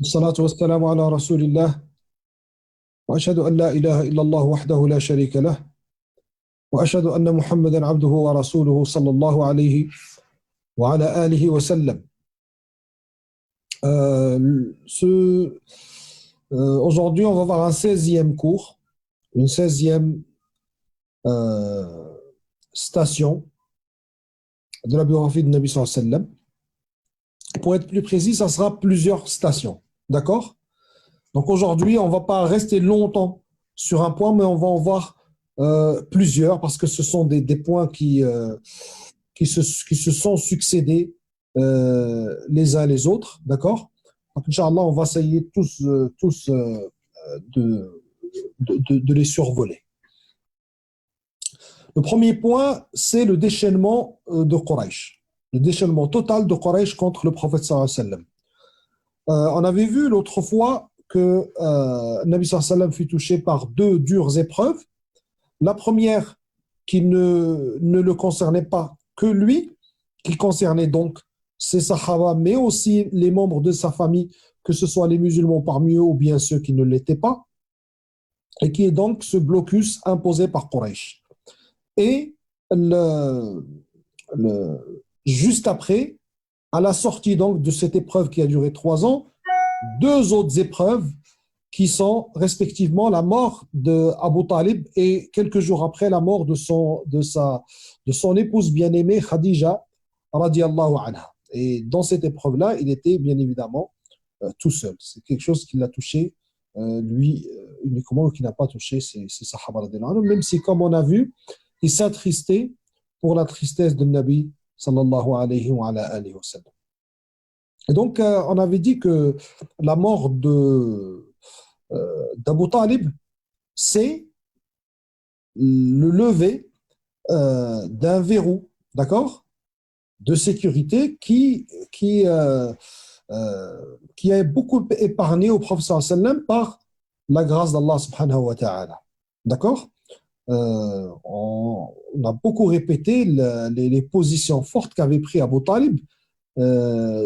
الصلاة والسلام على رسول الله وأشهد أن لا إله إلا الله وحده لا شريك له وأشهد أن محمدا عبده ورسوله صلى الله عليه وعلى آله وسلم. Aujourd'hui, on va voir un 16e cours, une 16e euh, station de la biographie de Nabi sallallahu alayhi wa sallam. Pour être plus précis, ça sera plusieurs stations. D'accord? Donc aujourd'hui, on ne va pas rester longtemps sur un point, mais on va en voir plusieurs parce que ce sont des points qui se sont succédés les uns les autres. D'accord? Donc, Inch'Allah, on va essayer tous de les survoler. Le premier point, c'est le déchaînement de Quraysh. Le déchaînement total de Quraysh contre le prophète sallallahu alayhi wa sallam. On avait vu l'autre fois que Nabi sallallahu alayhi wa sallam fut touché par deux dures épreuves. La première qui ne le concernait pas que lui, qui concernait donc ses sahaba, mais aussi les membres de sa famille, que ce soit les musulmans parmi eux ou bien ceux qui ne l'étaient pas, et qui est donc ce blocus imposé par Quraysh. Et juste après, à la sortie donc de cette épreuve qui a duré 3 ans, deux autres épreuves qui sont respectivement la mort d'Abu Talib et quelques jours après la mort de son épouse bien-aimée Khadija radiyallahu anha. Et dans cette épreuve-là, il était bien évidemment tout seul. C'est quelque chose qui l'a touché lui uniquement, qui n'a pas touché ses sahaba radiyallahu anhu, même si, comme on a vu, il s'attristait pour la tristesse de Nabi sallallahu alayhi wa sallam. Et donc, on avait dit que la mort d'Abu Talib, c'est le lever d'un verrou, d'accord, de sécurité qui a beaucoup épargné au prophète sallallahu alayhi wa sallam par la grâce d'Allah subhanahu wa ta'ala. D'accord? On a beaucoup répété les positions fortes qu'avait pris Abu Talib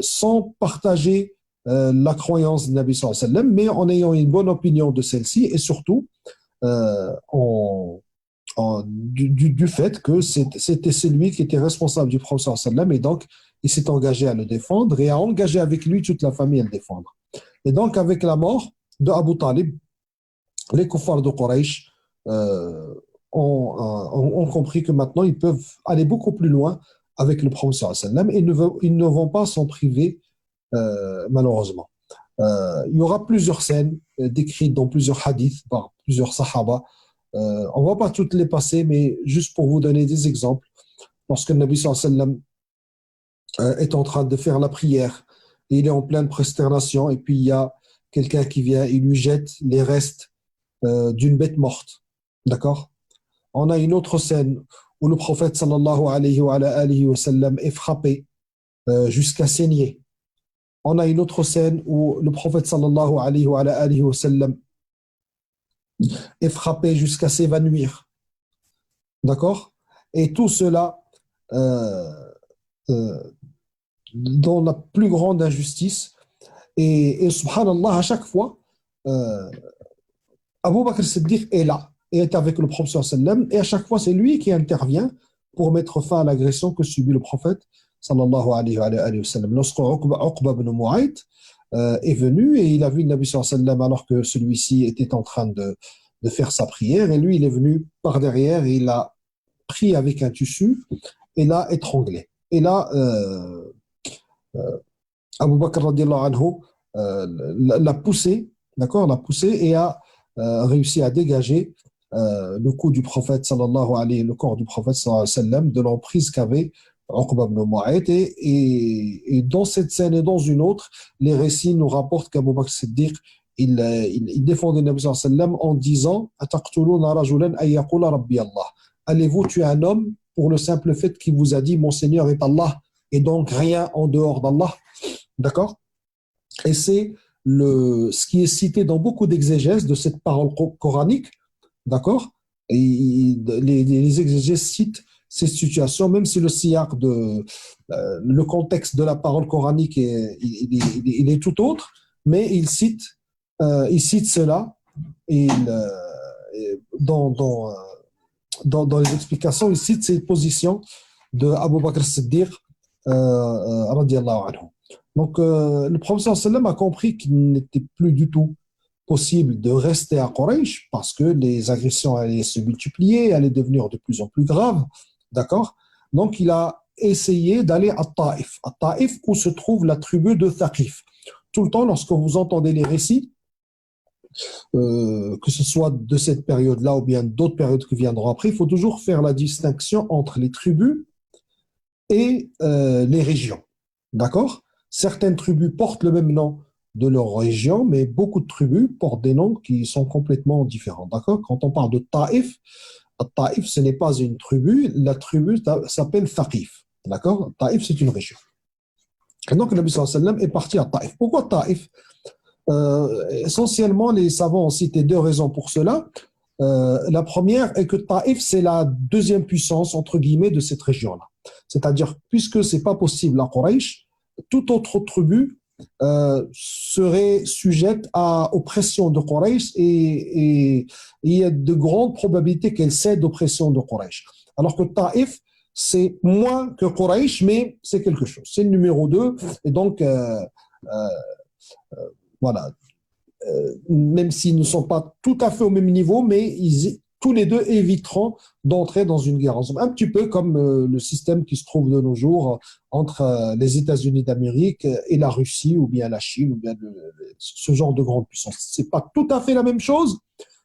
sans partager la croyance de Nabi sallallahu alayhi wa sallam, mais en ayant une bonne opinion de celle-ci et surtout du fait que c'était celui qui était responsable du prophète sallallahu alayhi wa sallam, et donc il s'est engagé à le défendre et a engagé avec lui toute la famille à le défendre. Et donc avec la mort de Abu Talib, les kuffars de Quraysh ont compris que maintenant ils peuvent aller beaucoup plus loin avec le prophète sallallahu alayhi wa sallam, et ils ne vont pas s'en priver malheureusement. Il y aura plusieurs scènes décrites dans plusieurs hadiths par plusieurs sahaba. On ne va pas toutes les passer, mais juste pour vous donner des exemples. Lorsque le Nabi sallallahu alayhi wa sallam est en train de faire la prière, et il est en pleine prosternation, et puis il y a quelqu'un qui vient, il lui jette les restes d'une bête morte. D'accord? On a une autre scène où le prophète sallallahu alayhi wa sallam est frappé jusqu'à saigner. On a une autre scène où le prophète sallallahu alayhi wa sallam est frappé jusqu'à s'évanouir. D'accord? Et tout cela euh, dans la plus grande injustice. Et subhanallah, à chaque fois, Abu Bakr Siddiq est là, et est avec le prophète sallallahu alayhi wa sallam, et à chaque fois, c'est lui qui intervient pour mettre fin à l'agression que subit le prophète sallallahu alayhi wa sallam. Lorsque Uqba ibn Mu'ayt est venu et il a vu le Nabi sallallahu alayhi wa sallam alors que celui-ci était en train de faire sa prière, et lui il est venu par derrière et il a pris avec un tissu et l'a étranglé. Et là, Abu Bakr radiallahu anhu l'a poussé, d'accord, l'a poussé et a réussi à dégager le cou du prophète sallallahu alayhi, le corps du prophète sallallahu alayhi wa sallam, de l'emprise qu'avait Uqba ibn Mu'ayt. Et dans cette scène et dans une autre, les récits nous rapportent qu'Abu Bakr Siddiq il défendait le Nabi sallallahu alayhi wa sallam en disant Ataqtuluna rajulan ay yaqula rabbi Allah. Allez-vous tuer un homme pour le simple fait qu'il vous a dit mon Seigneur est Allah, et donc rien en dehors d'Allah. D'accord? Et c'est ce qui est cité dans beaucoup d'exégèses de cette parole coranique. D'accord? Et les exégèses citent ces situations, même si le siyaq le contexte de la parole coranique il est tout autre, mais il cite cela et dans, dans, dans les explications, il cite ces positions de Abu Bakr as-Siddiq, radiallahu anhu. Donc, le prophète sallam a compris qu'il n'était plus du tout possible de rester à Quraysh parce que les agressions allaient se multiplier, allaient devenir de plus en plus graves. D'accord? Donc, il a essayé d'aller à Taïf. À Taïf, où se trouve la tribu de Thaqif. Tout le temps, lorsque vous entendez les récits, que ce soit de cette période-là ou bien d'autres périodes qui viendront après, il faut toujours faire la distinction entre les tribus et les régions. D'accord? Certaines tribus portent le même nom de leur région, mais beaucoup de tribus portent des noms qui sont complètement différents. D'accord? Quand on parle de Taïf, Taïf, ce n'est pas une tribu, la tribu s'appelle Thaqif. D'accord? Taïf, c'est une région. Et donc, le Nabi sallallahu alayhi wa sallam est parti à Taïf. Pourquoi Taïf? Essentiellement, les savants ont cité deux raisons pour cela. La première est que Taïf, c'est la deuxième puissance, entre guillemets, de cette région-là. C'est-à-dire, puisque ce n'est pas possible à Quraysh, toute autre tribu serait sujette aux pressions de Quraysh et il y a de grandes probabilités qu'elle cède aux pressions de Quraysh. Alors que Taïf, c'est moins que Quraysh, mais c'est quelque chose. C'est le numéro 2. Et donc, voilà. Même s'ils ne sont pas tout à fait au même niveau, mais tous les deux éviteront d'entrer dans une guerre ensemble. Un petit peu comme le système qui se trouve de nos jours entre les États-Unis d'Amérique et la Russie, ou bien la Chine, ou bien ce genre de grande puissance. C'est pas tout à fait la même chose,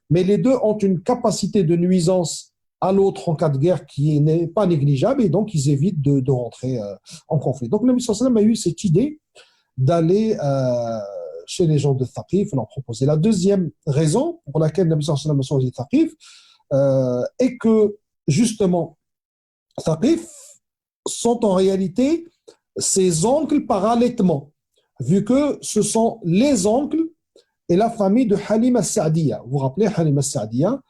mais les deux ont une capacité de nuisance à l'autre en cas de guerre qui n'est pas négligeable, et donc ils évitent de rentrer en conflit. Donc le Nabi sallallahu alayhi wa sallam a eu cette idée d'aller chez les gens de Thaqif, leur proposer. La deuxième raison pour laquelle le Nabi sallallahu alayhi wa sallam a choisi Thaqif est que, justement, Thaqif sont en réalité ses oncles par allaitement, vu que ce sont les oncles et la famille de Halim al-Sa'diya. Vous vous rappelez Halim al-Sa'diya,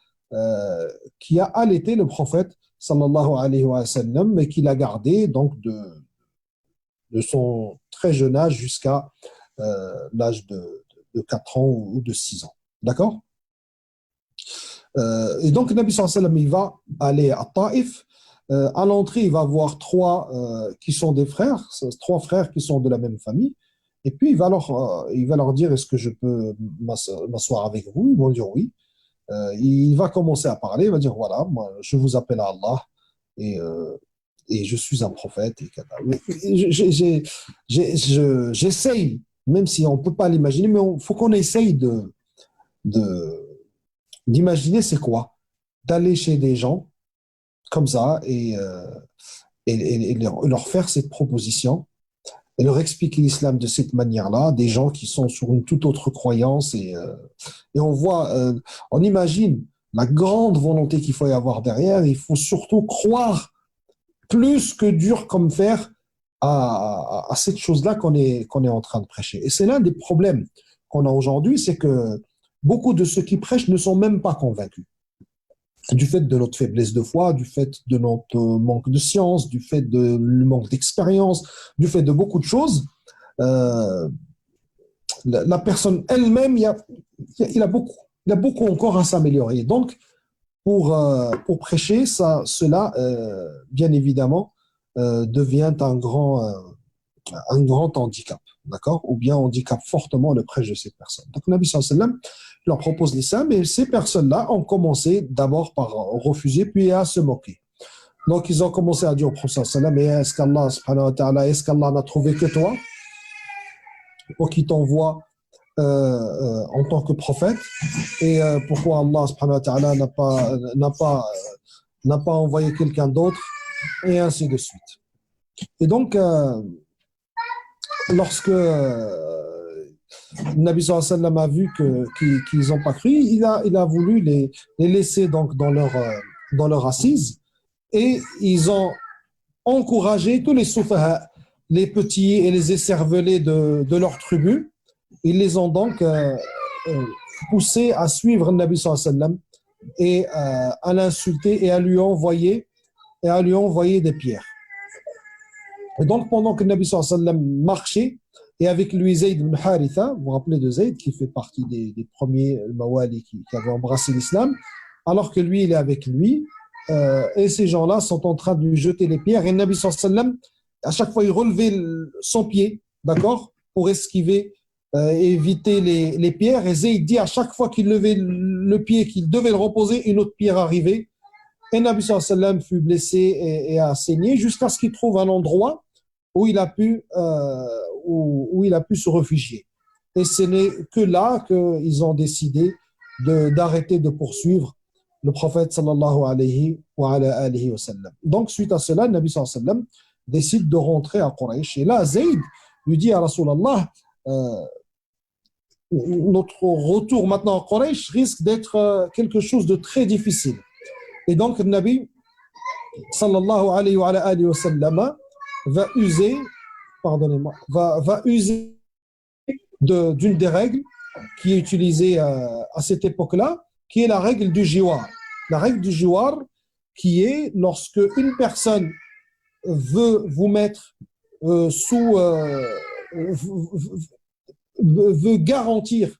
qui a allaité le prophète sallallahu alayhi wa sallam, mais qui l'a gardé donc de son très jeune âge jusqu'à l'âge de 4 ans ou de 6 ans. D'accord? Et donc, le Nabi sallallahu alayhi wa sallam, il va aller à Taïf. À l'entrée, il va voir trois qui sont des frères, trois frères qui sont de la même famille. Et puis, il va leur dire, est-ce que je peux m'asseoir avec vous? Ils vont dire oui. Il va commencer à parler, il va dire, voilà, moi, je vous appelle à Allah et je suis un prophète. J'essaye, même si on ne peut pas l'imaginer, mais il faut qu'on essaye d'imaginer c'est quoi? D'aller chez des gens comme ça et leur faire cette proposition et leur expliquer l'islam de cette manière-là, des gens qui sont sur une toute autre croyance et on imagine la grande volonté qu'il faut y avoir derrière. Il faut surtout croire plus que dur comme fer à cette chose-là qu'on est en train de prêcher. Et c'est l'un des problèmes qu'on a aujourd'hui, c'est que beaucoup de ceux qui prêchent ne sont même pas convaincus. Du fait de notre faiblesse de foi, du fait de notre manque de science, du fait de le manque d'expérience, du fait de beaucoup de choses, la personne elle-même, il y a beaucoup encore à s'améliorer. Donc, pour prêcher, cela, bien évidemment, devient un grand handicap, d'accord? Ou bien handicape fortement le prêche de cette personne. Donc, le Nabi sallallahu alayhi wa sallam leur propose l'islam, et ces personnes-là ont commencé d'abord par refuser, puis à se moquer. Donc, ils ont commencé à dire au prophète sallallahu alayhi wa sallam, est-ce qu'Allah, subhanahu wa ta'ala, est-ce qu'Allah n'a trouvé que toi pour qu'il t'envoie en tant que prophète, et pourquoi Allah, subhanahu wa ta'ala, n'a pas envoyé quelqu'un d'autre, et ainsi de suite. Et donc, lorsque Nabi sallallahu alayhi wa sallam a vu qu'ils n'ont pas cru, il a voulu les laisser donc dans leur assise, et ils ont encouragé tous les soufaha, les petits et les écervelés de leur tribu. Ils les ont donc poussés à suivre le Nabi sallallahu alayhi wa sallam et à l'insulter et à lui envoyer des pierres. Et donc, pendant que le Nabi sallallahu alayhi wa sallam marchait, et avec lui Zayd ibn Haritha, vous vous rappelez de Zayd, qui fait partie des premiers Mawali qui avaient embrassé l'islam, alors que lui, il est avec lui, et ces gens-là sont en train de lui jeter les pierres, et le Nabi sallallahu alayhi wa sallam, à chaque fois, il relevait son pied, d'accord, pour esquiver, éviter les pierres, et Zayd dit à chaque fois qu'il levait le pied, qu'il devait le reposer, une autre pierre arrivait, et le Nabi sallallahu alayhi wa sallam fut blessé et a saigné, jusqu'à ce qu'il trouve un endroit où il a pu, où il a pu se réfugier. Et ce n'est que là qu'ils ont décidé d'arrêter de poursuivre le prophète sallallahu alayhi wa sallam. Donc, suite à cela, le Nabi sallallahu alayhi wa sallam décide de rentrer à Quraysh. Et là, Zayd lui dit à Rasulallah, notre retour maintenant à Quraysh risque d'être quelque chose de très difficile. Et donc, le Nabi sallallahu alayhi wa sallam va user, pardonnez-moi, va user d'une des règles qui est utilisée à cette époque-là, qui est la règle du jiwar. La règle du jiwar, qui est lorsque une personne veut vous mettre veut garantir,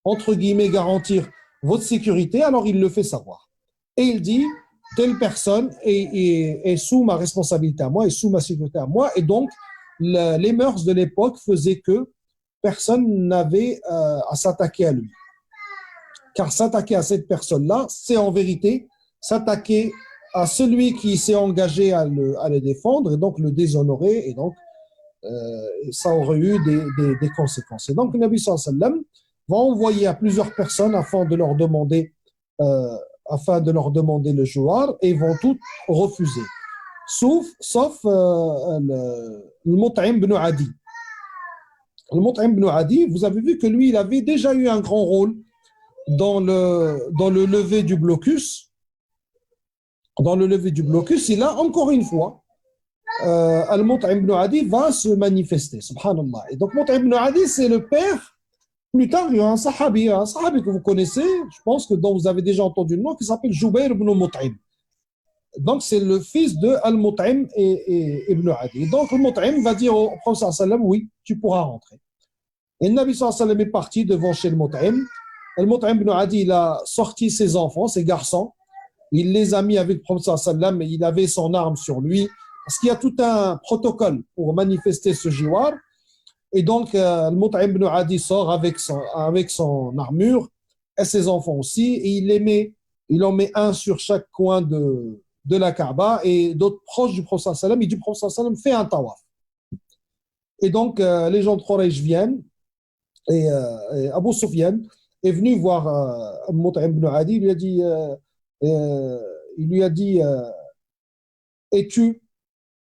entre guillemets, garantir votre sécurité, alors il le fait savoir. Et il dit, telle personne est sous ma responsabilité à moi, est sous ma sécurité à moi, et donc les mœurs de l'époque faisaient que personne n'avait à s'attaquer à lui. Car s'attaquer à cette personne-là, c'est en vérité s'attaquer à celui qui s'est engagé à le défendre et donc le déshonorer, et donc ça aurait eu des conséquences. Et donc le Nabi sallallahu alayhi wa sallam va envoyer à plusieurs personnes afin de leur demander le jouar, et ils vont toutes refuser. Sauf le Mut'im ibn Adi. Le Mut'im ibn Adi, vous avez vu que lui, il avait déjà eu un grand rôle dans le lever du blocus. Dans le lever du blocus, et là, encore une fois, Al-Mut'im ibn Adi va se manifester, subhanallah. Et donc, Mut'im ibn Adi, c'est le père. Plus tard, il y a un sahabi que vous connaissez, je pense que dont vous avez déjà entendu le nom, qui s'appelle Jubayr ibn Mut'im. Donc, c'est le fils de Al-Mut'im et Ibn Adi. Donc, Al-Mut'im va dire au prophète sallam, oui, tu pourras rentrer. Et le Nabi sallam est parti devant chez le Mut'im. Al-Mut'im ibn Adi, il a sorti ses enfants, ses garçons. Il les a mis avec le prophète sallam, et il avait son arme sur lui. Parce qu'il y a tout un protocole pour manifester ce jiwar. Et donc, Al-Mut'im ibn Adi sort avec son armure et ses enfants aussi. Et il en met un sur chaque coin de la Kaaba et d'autres proches du prophète sallam. Et du prophète sallam fait un tawaf. Et donc, les gens de Quraysh viennent et Abu Sufyan est venu voir Al-Mut'im ibn Adi. Il lui a dit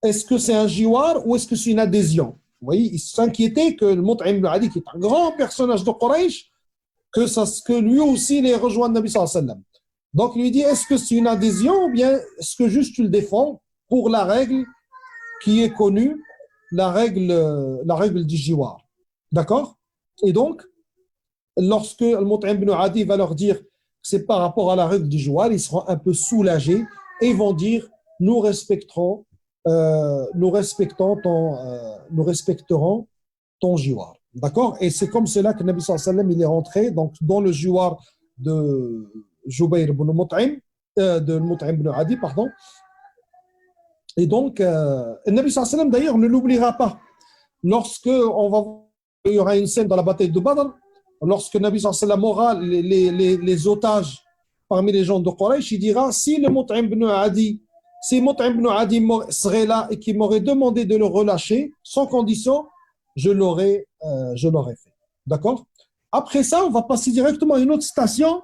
est-ce que c'est un jiwar ou est-ce que c'est une adhésion? Vous voyez, il s'inquiétait que le Mut'im ibn Adi, qui est un grand personnage de Quraysh, que lui aussi il ait rejoint le Nabi sallallahu alayhi wa sallam. Donc il lui dit, est-ce que c'est une adhésion ou bien est-ce que juste tu le défends pour la règle qui est connue, la règle du jiwar. D'accord? Et donc, lorsque le Mut'im ibn Adi va leur dire que c'est par rapport à la règle du jiwar, ils seront un peu soulagés et ils vont dire, nous respecterons ton jiwar. D'accord? Et c'est comme cela que le Nabi sallallahu alayhi wa sallam il est rentré donc, dans le jiwar de Jubayr ibn Mut'im, de Mut'im ibn Adi, pardon. Et donc, le Nabi sallallahu alayhi wa sallam d'ailleurs ne l'oubliera pas. Il y aura une scène dans la bataille de Badr, lorsque le Nabi sallallahu alayhi wa sallam aura les otages parmi les gens de Quraysh, il dira, si Mut'im ibn Adi serait là et qui m'aurait demandé de le relâcher, sans condition, je l'aurais fait. D'accord? Après ça, on va passer directement à une autre station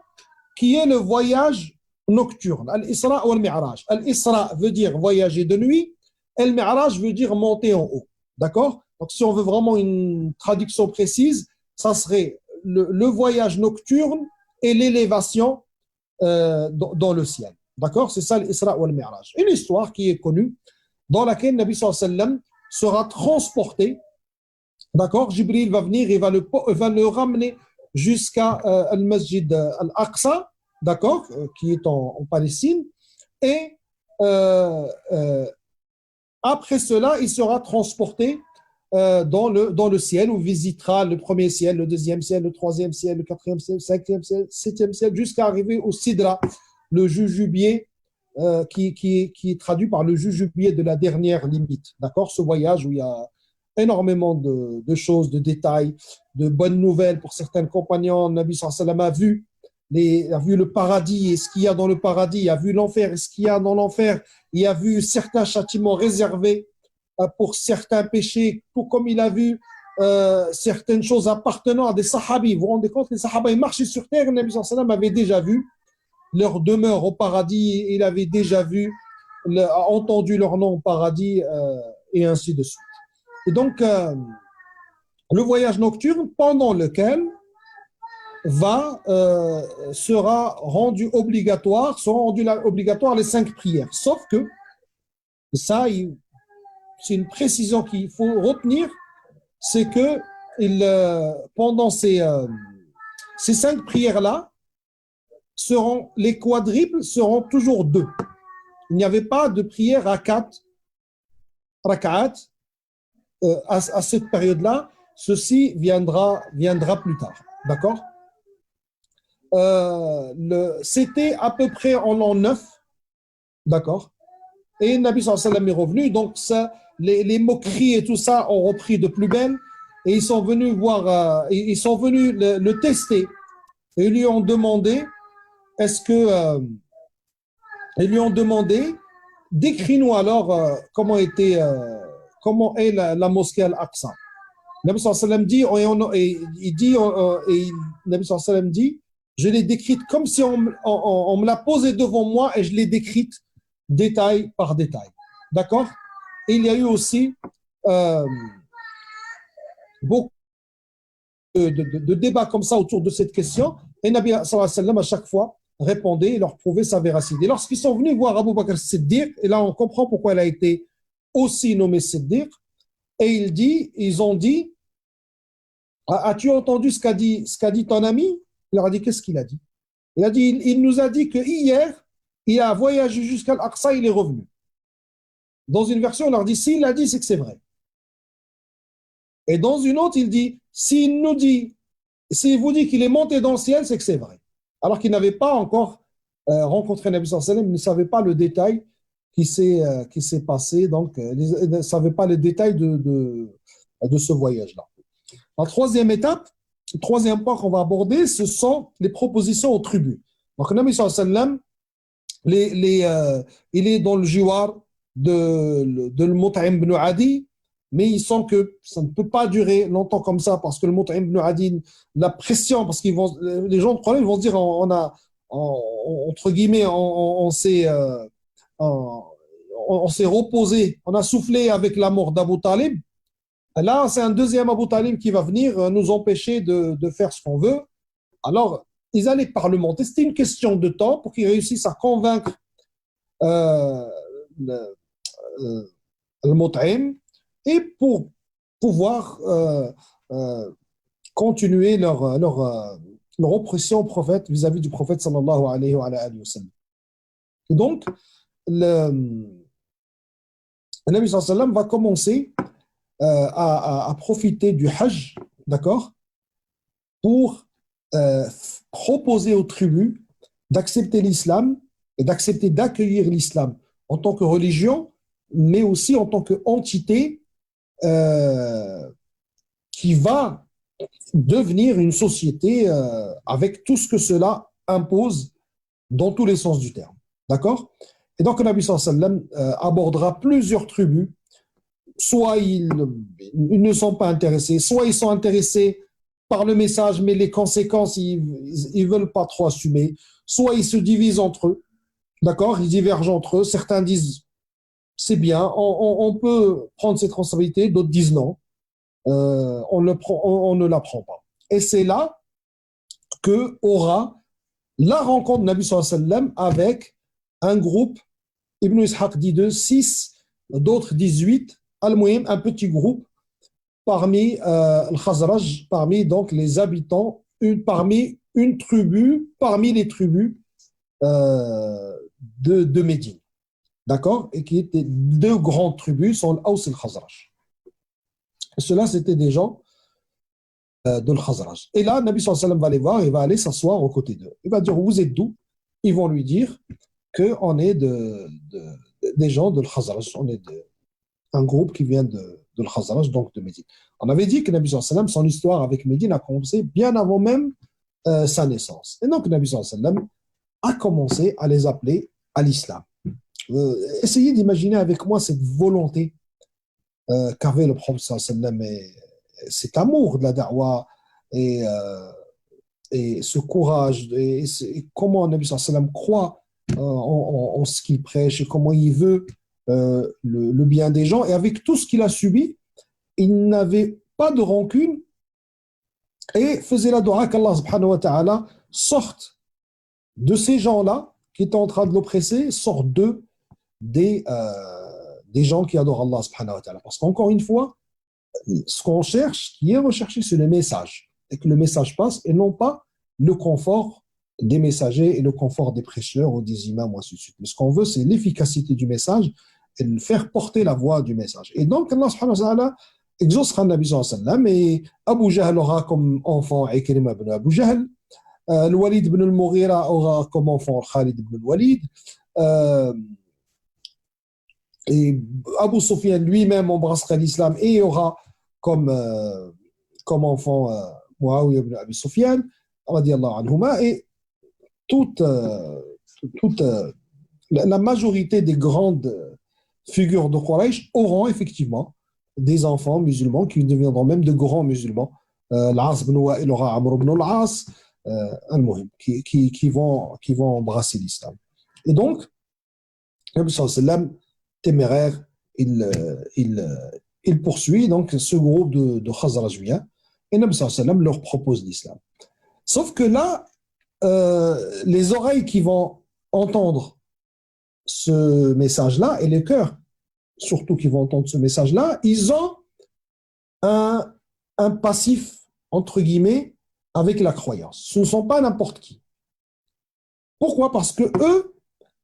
qui est le voyage nocturne. Al-Isra ou Al-Mi'raj. Al-Isra veut dire voyager de nuit, Al-Mi'raj veut dire monter en haut. D'accord? Donc, si on veut vraiment une traduction précise, ça serait le voyage nocturne et l'élévation dans le ciel. D'accord? C'est ça l'Isra ou al-Mi'raj. Une histoire qui est connue dans laquelle Nabi sallallahu alayhi wa sallam sera transporté. D'accord? Jibril va venir et va le ramener jusqu'à al-Masjid al-Aqsa, d'accord? Qui est en Palestine. Et après cela, il sera transporté dans le ciel, où visitera le premier ciel, le deuxième ciel, le troisième ciel, le quatrième ciel, le cinquième ciel, le septième ciel, jusqu'à arriver au Sidra, le jujubier, qui est traduit par le jujubier de la dernière limite. D'accord? Ce voyage où il y a énormément de choses, de détails, de bonnes nouvelles pour certains compagnons. Nabi sallallahu alayhi wa sallam a vu le paradis et ce qu'il y a dans le paradis, il a vu l'enfer et ce qu'il y a dans l'enfer, il a vu certains châtiments réservés pour certains péchés, tout comme il a vu certaines choses appartenant à des sahabis. Vous vous rendez compte, les sahabis marchaient sur terre, le Nabi sallallahu alayhi wa sallam avait déjà vu leur demeure au paradis, il avait déjà vu, entendu leur nom au paradis, et ainsi de suite. Et donc, le voyage nocturne pendant lequel seront rendues obligatoires les 5 prières. Sauf que, ça, c'est une précision qu'il faut retenir, c'est que pendant ces 5 prières-là, les quadruples seront toujours 2. Il n'y avait pas de prière à 4 rak'at à cette période-là. Ceci viendra plus tard. D'accord? C'était à peu près en l'an 9. D'accord? Et Nabi sallallahu alayhi wa sallam est revenu. Donc, les moqueries et tout ça ont repris de plus belle. Et ils sont venus ils sont venus le tester. Et ils lui ont demandé, décris-nous alors comment est la mosquée Al-Aqsa. Nabi sallallahu alayhi wa sallam Nabi sallallahu alayhi wa sallam dit, je l'ai décrite comme si on me l'a posée devant moi et je l'ai décrite détail par détail. D'accord? Et il y a eu aussi beaucoup de débats comme ça autour de cette question. Et Nabi sallallahu alayhi wa sallam, à chaque fois, répondait et leur prouvait sa véracité. Et lorsqu'ils sont venus voir Abu Bakr Siddiq, et là on comprend pourquoi elle a été aussi nommée Siddiq, et ils ont dit, as-tu entendu ce qu'a dit ton ami? Il leur a dit, qu'est-ce qu'il a dit? Il a dit, il nous a dit que hier, il a voyagé jusqu'à l'Aqsa, il est revenu. Dans une version, on leur dit, s'il l'a dit, c'est que c'est vrai. Et dans une autre, il dit, s'il vous dit qu'il est monté dans le ciel, c'est que c'est vrai. Alors qu'il n'avait pas encore rencontré Nabi sallallahu alayhi wa sallam, il ne savait pas le détail qui s'est passé, donc il ne savait pas les détails de ce voyage-là. La troisième étape, le troisième point qu'on va aborder, ce sont les propositions aux tribus. Donc, Nabi sallallahu alayhi wa sallam, il est dans le jiwar de Mut'im ibn Adi, mais il sent que ça ne peut pas durer longtemps comme ça parce que le Mut'im ibn Adi, la pression, parce que les gens de problème, ils vont se dire, entre guillemets, on s'est reposé, on a soufflé avec la mort d'Abu Talib. Là, c'est un deuxième Abu Talib qui va venir nous empêcher de faire ce qu'on veut. Alors, ils allaient parlementer. C'était une question de temps pour qu'ils réussissent à convaincre le Mut'im et pour pouvoir continuer leur oppression au prophète vis-à-vis du prophète sallallahu alayhi wa sallam. Et donc, le Nabi sallallahu alayhi wa sallam va commencer à profiter du Hajj, d'accord, pour proposer aux tribus d'accepter l'islam et d'accueillir l'islam en tant que religion, mais aussi en tant qu'entité qui va devenir une société avec tout ce que cela impose dans tous les sens du terme. D'accord? Et donc, le Nabi sallallahu alayhi wa sallam abordera plusieurs tribus. Soit ils ne sont pas intéressés, soit ils sont intéressés par le message, mais les conséquences, ils ne veulent pas trop assumer. Soit ils se divisent entre eux, d'accord? Ils divergent entre eux. Certains disent, c'est bien, on peut prendre cette responsabilité. D'autres disent non, on ne la prend pas. Et c'est là que aura la rencontre de Nabi sallallahu alayhi wa sallam avec un groupe, Ibn Ishaq dit 6, d'autres 18, Al-Muhim, un petit groupe parmi Al-Khazraj, parmi donc les habitants, parmi une tribu, parmi les tribus de Médine. D'accord? Et qui étaient 2 grandes tribus, sont l'Aws et le Khazraj. Ceux-là, c'était des gens de l'Khazraj. Et là, Nabi sallallahu alayhi wa sallam va les voir, il va aller s'asseoir aux côtés d'eux. Il va dire, vous êtes d'où? Ils vont lui dire qu'on est des gens de l'Khazraj, on est un groupe qui vient de l'Khazraj, donc de Médine. On avait dit que Nabi sallallahu alayhi wa sallam, son histoire avec Médine a commencé bien avant même sa naissance. Et donc, Nabi sallallahu alayhi wa sallam a commencé à les appeler à l'islam. Essayez d'imaginer avec moi cette volonté qu'avait le prophète sallallahu alayhi wa sallam et cet amour de la da'wah et ce courage et comment Nabi sallallahu alayhi wa sallam croit en ce qu'il prêche et comment il veut le bien des gens. Et avec tout ce qu'il a subi, il n'avait pas de rancune et faisait la dua qu'Allah subhanahu wa ta'ala sorte de ces gens-là qui étaient en train de l'oppresser, sorte d'eux des gens qui adorent Allah subhanahu wa ta'ala. Parce qu'encore une fois, ce qu'on cherche, qui est recherché, c'est le message. Et que le message passe et non pas le confort des messagers et le confort des prêcheurs ou des imams, ainsi de suite. Mais ce qu'on veut, c'est l'efficacité du message et le faire porter la voix du message. Et donc, Allah subhanahu wa ta'ala exaucera le Nabi sallallahu alayhi wa sallam et Abu Jahl aura comme enfant Ikrima ibn Abu Jahl, le Walid ibn al-Mughira aura comme enfant Khalid ibn al-Walid, et Abu Sufyan lui-même embrassera l'islam et aura comme enfant Muawiyah ibn Abi Sufyan, radiallahu anhuma, et toute, toute la majorité des grandes figures de Quraysh auront effectivement des enfants musulmans qui deviendront même de grands musulmans. L'As ibn Wa'il aura Amr ibn al-As, qui vont embrasser l'islam. Et donc, Nabi sallallahu alayhi wa sallam, téméraire, il poursuit donc ce groupe de Khazrajouiens et Nabi sallallahu alayhi wa sallam leur propose l'islam. Sauf que là, les oreilles qui vont entendre ce message-là et les cœurs, surtout qui vont entendre ce message-là, ils ont un passif, entre guillemets, avec la croyance. Ce ne sont pas n'importe qui. Pourquoi? Parce que eux,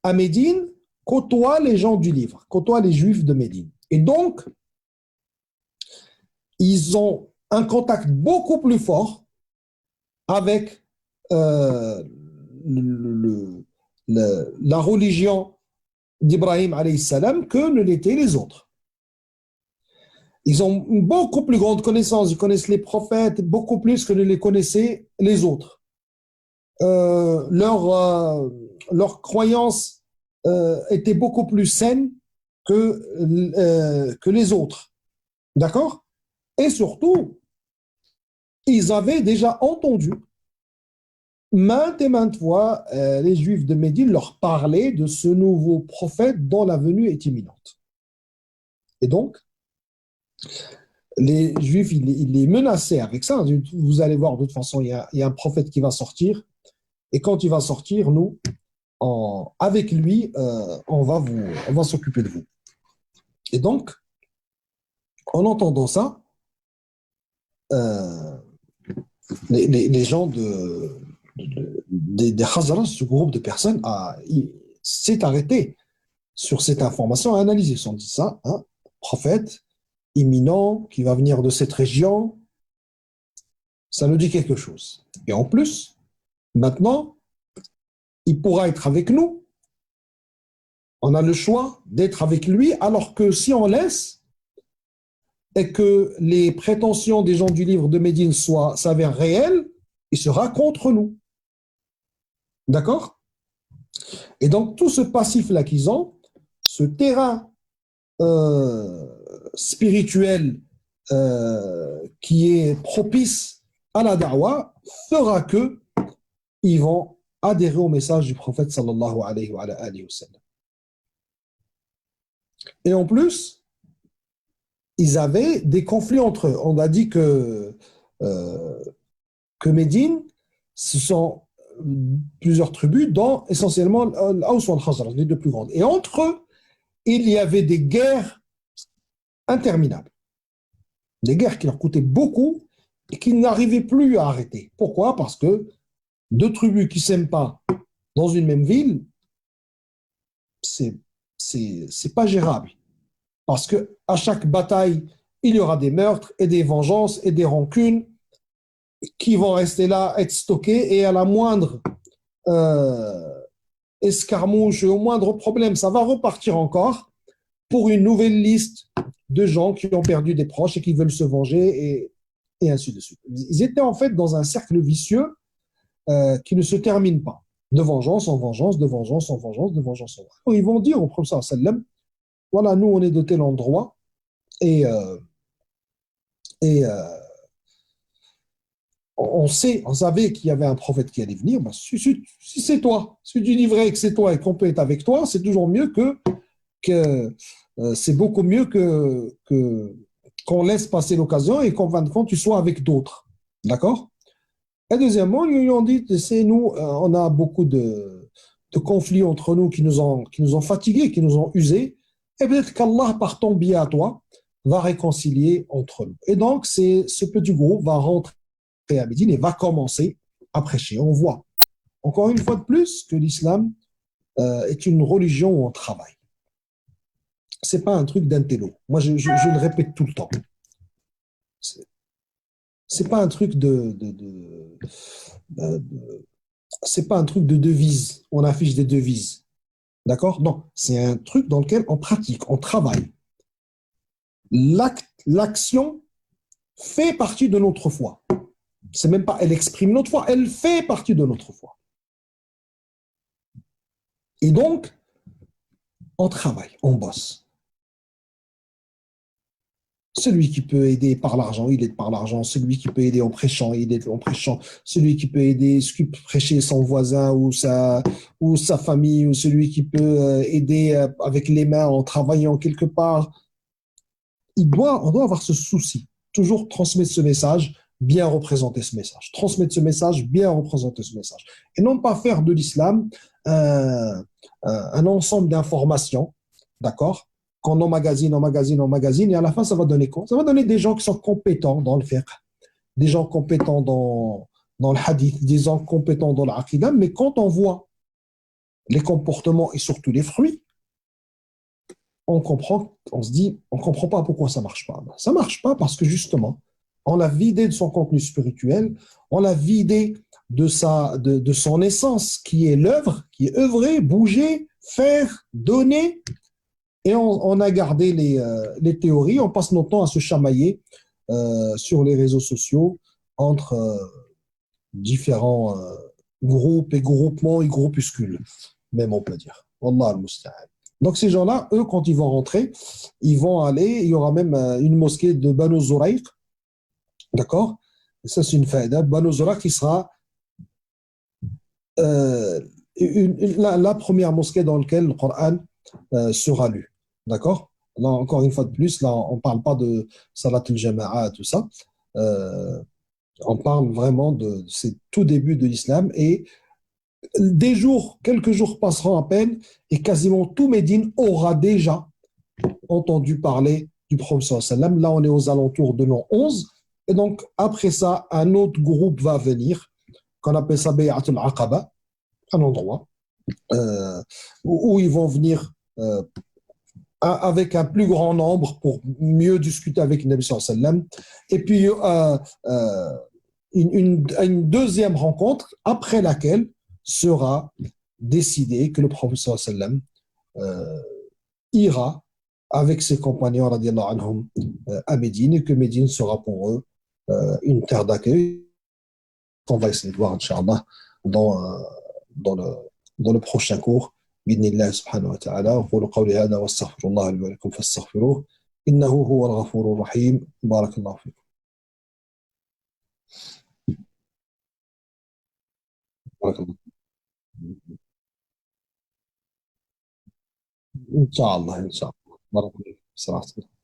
à Médine, côtoient les gens du livre, côtoient les juifs de Médine. Et donc, ils ont un contact beaucoup plus fort avec la religion d'Ibrahim alayhi salam que ne l'étaient les autres. Ils ont une beaucoup plus grande connaissance, ils connaissent les prophètes beaucoup plus que ne les connaissaient les autres. Leur croyance était beaucoup plus saine que les autres. D'accord? Et surtout, ils avaient déjà entendu maintes et maintes fois les Juifs de Médine leur parler de ce nouveau prophète dont la venue est imminente. Et donc, les Juifs, ils les menaçaient avec ça. Vous allez voir, de toute façon, il y a un prophète qui va sortir. Et quand il va sortir, nous, avec lui, on va s'occuper de vous. Et donc, en entendant ça, les gens des Khazraj, ce groupe de personnes, s'est arrêté sur cette information, a analysé. Ils ont dit ça, hein, prophète imminent qui va venir de cette région, ça nous dit quelque chose. Et en plus, maintenant, il pourra être avec nous. On a le choix d'être avec lui, alors que si on laisse et que les prétentions des gens du livre de Médine s'avèrent réelles, il sera contre nous. D'accord? Et donc, tout ce passif-là qu'ils ont, ce terrain spirituel qui est propice à la da'wah, fera que ils vont adhérer au message du prophète sallallahu alayhi wa sallam. Et en plus, ils avaient des conflits entre eux. On a dit que Médine, ce sont plusieurs tribus, dont essentiellement l'Aws wal Khazraj, les deux plus grandes. Et entre eux, il y avait des guerres interminables. Des guerres qui leur coûtaient beaucoup et qu'ils n'arrivaient plus à arrêter. Pourquoi? Parce que deux tribus qui ne s'aiment pas dans une même ville, c'est pas gérable. Parce qu'à chaque bataille, il y aura des meurtres et des vengeances et des rancunes qui vont rester là, être stockées, et à la moindre euh, escarmouche, au moindre problème, ça va repartir encore pour une nouvelle liste de gens qui ont perdu des proches et qui veulent se venger, et ainsi de suite. Ils étaient en fait dans un cercle vicieux qui ne se termine pas. De vengeance en vengeance, de vengeance en vengeance, de vengeance en vengeance. Ils vont dire au prophète sallam, voilà, nous on est de tel endroit, et, euh, et on savait qu'il y avait un prophète qui allait venir. Ben, si c'est toi, si tu dis vrai que c'est toi et qu'on peut être avec toi, c'est toujours mieux que c'est beaucoup mieux qu'on laisse passer l'occasion et qu'en fin de compte, tu sois avec d'autres. D'accord? Et deuxièmement, ils lui ont dit, c'est nous, on a beaucoup de conflits entre nous qui nous ont fatigués, qui nous ont usés, et peut-être qu'Allah, par ton biais à toi, va réconcilier entre nous. Et donc, ce petit groupe va rentrer à Médine et va commencer à prêcher. On voit, encore une fois de plus, que l'islam est une religion où on travaille. C'est pas un truc d'intello. Moi, je le répète tout le temps. C'est c'est pas un truc c'est pas un truc de devise. On affiche des devises. D'accord? Non, c'est un truc dans lequel on pratique, on travaille. L'action fait partie de notre foi. C'est même pas, elle exprime notre foi, elle fait partie de notre foi. Et donc, on travaille, on bosse. Celui qui peut aider par l'argent, il aide par l'argent. Celui qui peut aider en prêchant, il aide en prêchant. Celui qui peut aider, prêcher son voisin ou sa famille, ou celui qui peut aider avec les mains en travaillant quelque part. On doit avoir ce souci. Toujours transmettre ce message, bien représenter ce message. Transmettre ce message, bien représenter ce message. Et non pas faire de l'islam un ensemble d'informations, d'accord, qu'on emmagasine, emmagasine, emmagasine, et à la fin, ça va donner quoi? Ça va donner des gens qui sont compétents dans le fiqh, des gens compétents dans le hadith, des gens compétents dans l'aqidah, mais quand on voit les comportements et surtout les fruits, on comprend, on se dit, on comprend pas pourquoi ça marche pas. Ça marche pas parce que justement, on l'a vidé de son contenu spirituel, on l'a vidé de son essence, qui est l'œuvre, qui est œuvrer, bouger, faire, donner, et on a gardé les théories, on passe notre temps à se chamailler sur les réseaux sociaux entre différents groupes et groupements et groupuscules, même on peut dire. Wallah al-musta'an. Donc ces gens-là, eux, quand ils vont rentrer, ils vont aller, il y aura même une mosquée de Banu Zurayq, d'accord? Et ça, c'est une faïda. Banu Zurayq qui sera euh, la première mosquée dans laquelle le Coran sera lu, d'accord? Là, encore une fois de plus, là, on ne parle pas de Salat al-Jama'a, tout ça. Euh, on parle vraiment de ces tout débuts de l'islam, et quelques jours passeront à peine et quasiment tout Médine aura déjà entendu parler du prophète sallam. Là, on est aux alentours de l'an 11. Et donc, après ça, un autre groupe va venir, qu'on appelle ça Bay'at al-Aqaba, un endroit où ils vont venir avec un plus grand nombre pour mieux discuter avec le Nabi sallam. Et puis, une deuxième rencontre après laquelle sera décidé que le prophète sallam ira avec ses compagnons radiallahu anhum, à Médine, et que Médine sera pour eux une terre d'accueil. On va essayer de voir, Inch'Allah, dans, dans, le, dans le prochain cours. بإذن الله سبحانه وتعالى. أقول قولي هذا واستغفر الله لي ولكم فاستغفروه إنه هو الغفور الرحيم. بارك الله فيكم. بارك الله. إن شاء الله إن شاء الله. بارك الله فيك.